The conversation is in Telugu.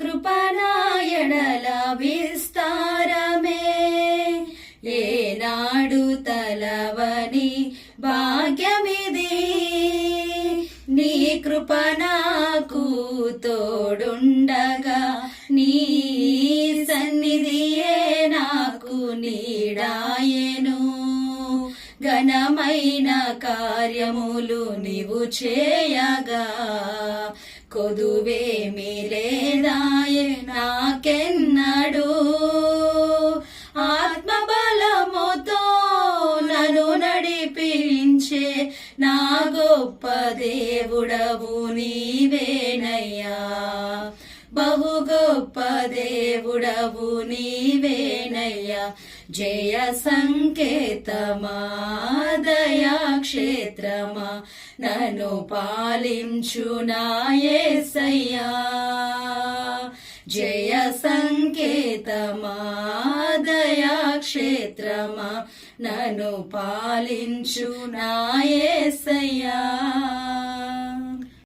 కృపనాయడల విస్తారమే ఏనాడు తలవని భాగ్యమిది నీ కృప నాకు తోడుండగా నీ సన్నిధియే నాకు నీడాయెను ఘనమైన కార్యములు నీవు చేయగా కొదువేమీ లేదాయె నాకెన్నడు ఆత్మబలముతో నన్ను నడిపించే నా గొప్ప దేవుడవు నీవేనయ్యా బహు గొప్ప దేవుడవు నీవేనయ్యా జయ సంకేతమా దయాక్షేత్రమా నన్ను పాలించు నా యేసయ్యా జయ సంకేతమా దయాక్షేత్రమా నన్ను పాలించు నా యేసయ్యా